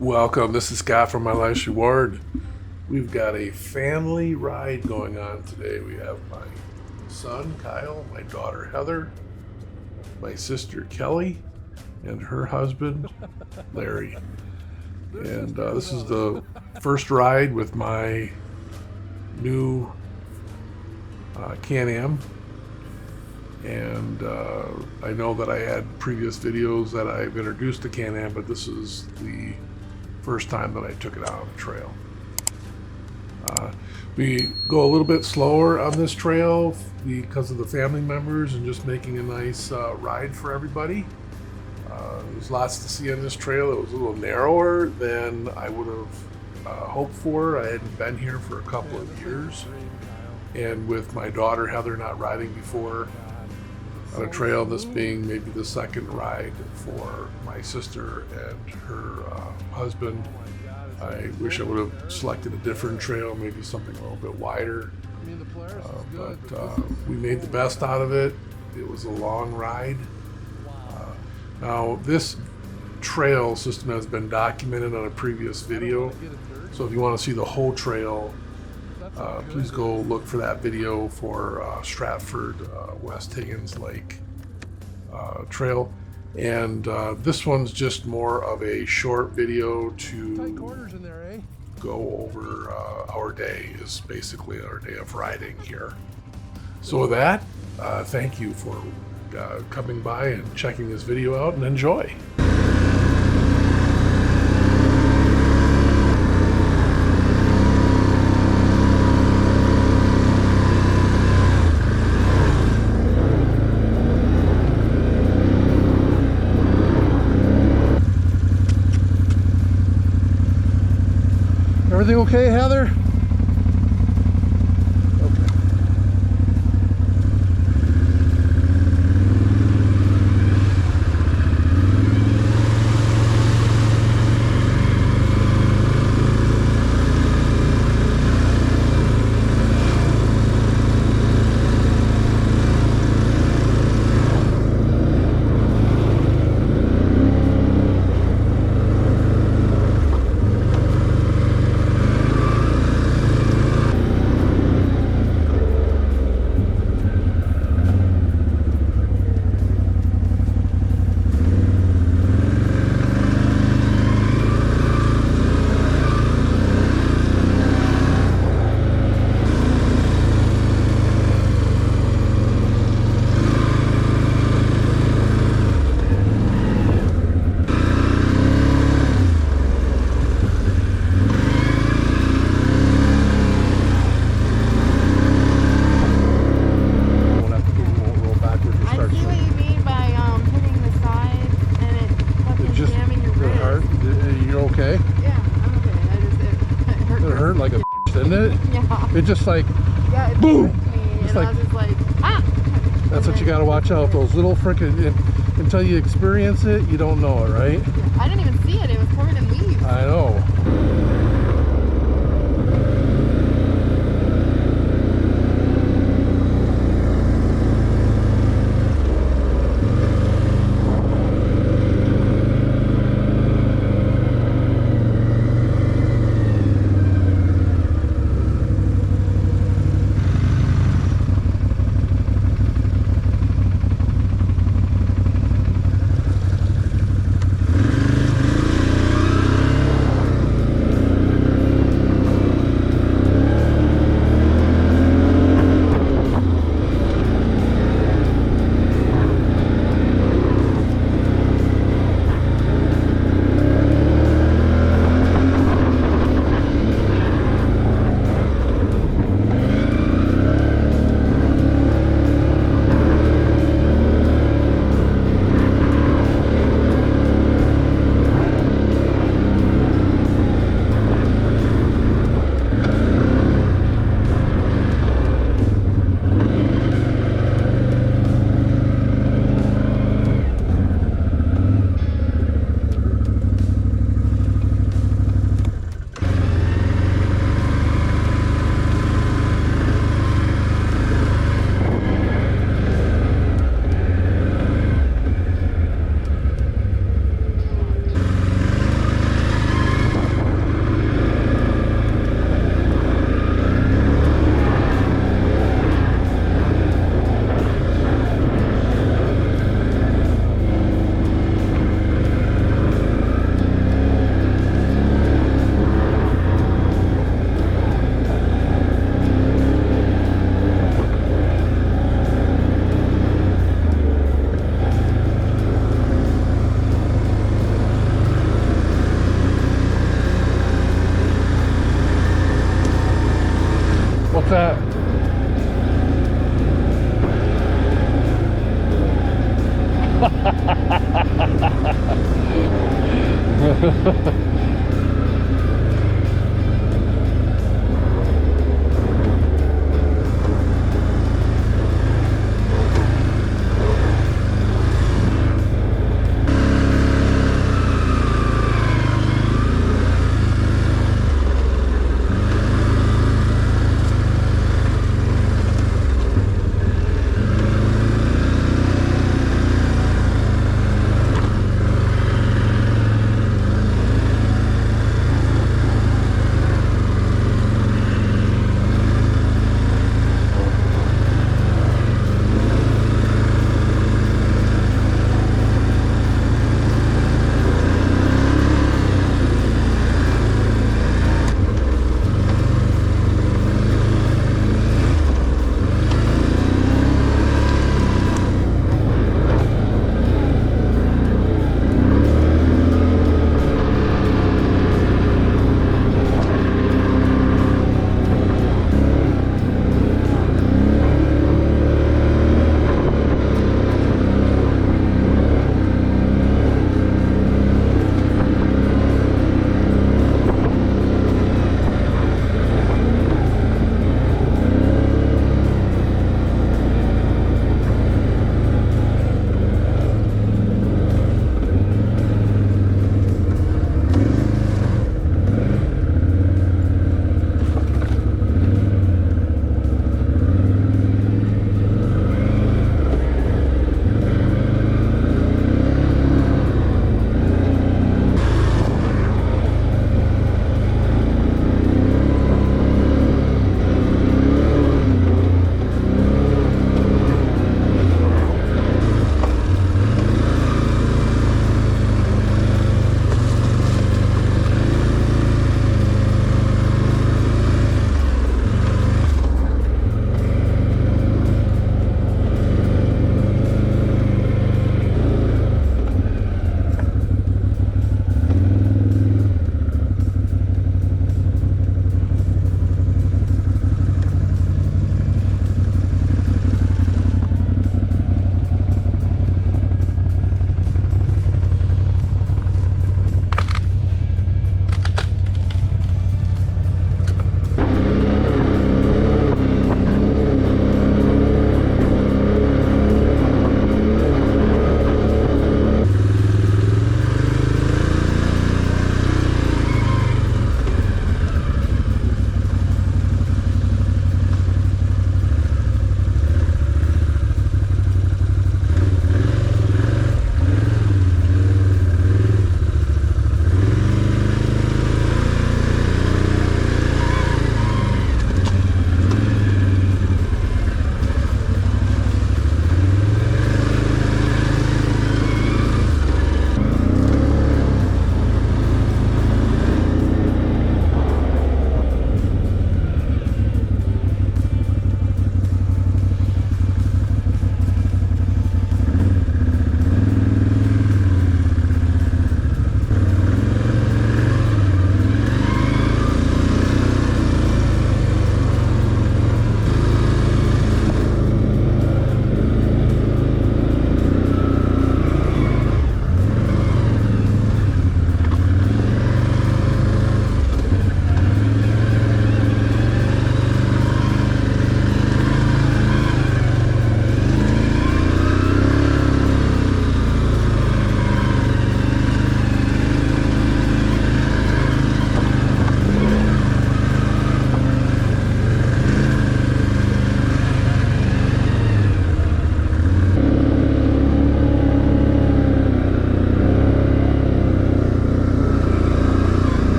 Welcome. This is Scott from My Life's Reward. We've got a family ride going on today. We have my son, Kyle, my daughter, Heather, my sister, Kelly, and her husband, Larry. And this is the first ride with my new Can-Am. And I know that I had previous videos that I've introduced the Can-Am, but this is the first time that I took it out on the trail. We go a little bit slower on this trail because of the family members and just making a nice ride for everybody. There's lots to see on this trail. It was a little narrower than I would have hoped for. I hadn't been here for a couple of years. And with my daughter Heather not riding before on a trail, this being maybe the second ride for my sister and her husband, I wish I would have selected a different trail, maybe something a little bit wider. But we made the best out of it. It was a long ride. Now, this trail system has been documented on a previous video, so if you want to see the whole trail, please go look for that video for Stratford West Higgins Lake trail. And this one's just more of a short video to go over our day, is basically our day of riding here. So with that, thank you for coming by and checking this video out, and enjoy. Everything okay, Heather? It just like, yeah, it boom! Me, it's like, just like, ah! That's what you gotta watch out, those little frickin', until you experience it, you don't know it, right? I didn't even see it, it was covered in leaves. I know.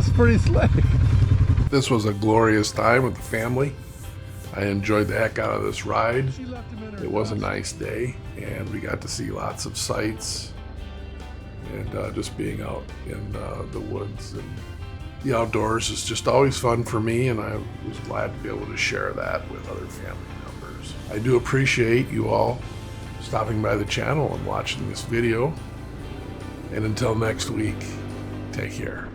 was pretty slick. This was a glorious time with the family. I enjoyed the heck out of this ride. It was a nice day, and we got to see lots of sights, and just being out in the woods and the outdoors is just always fun for me, and I was glad to be able to share that with other family members. I do appreciate you all stopping by the channel and watching this video, and until next week, take care.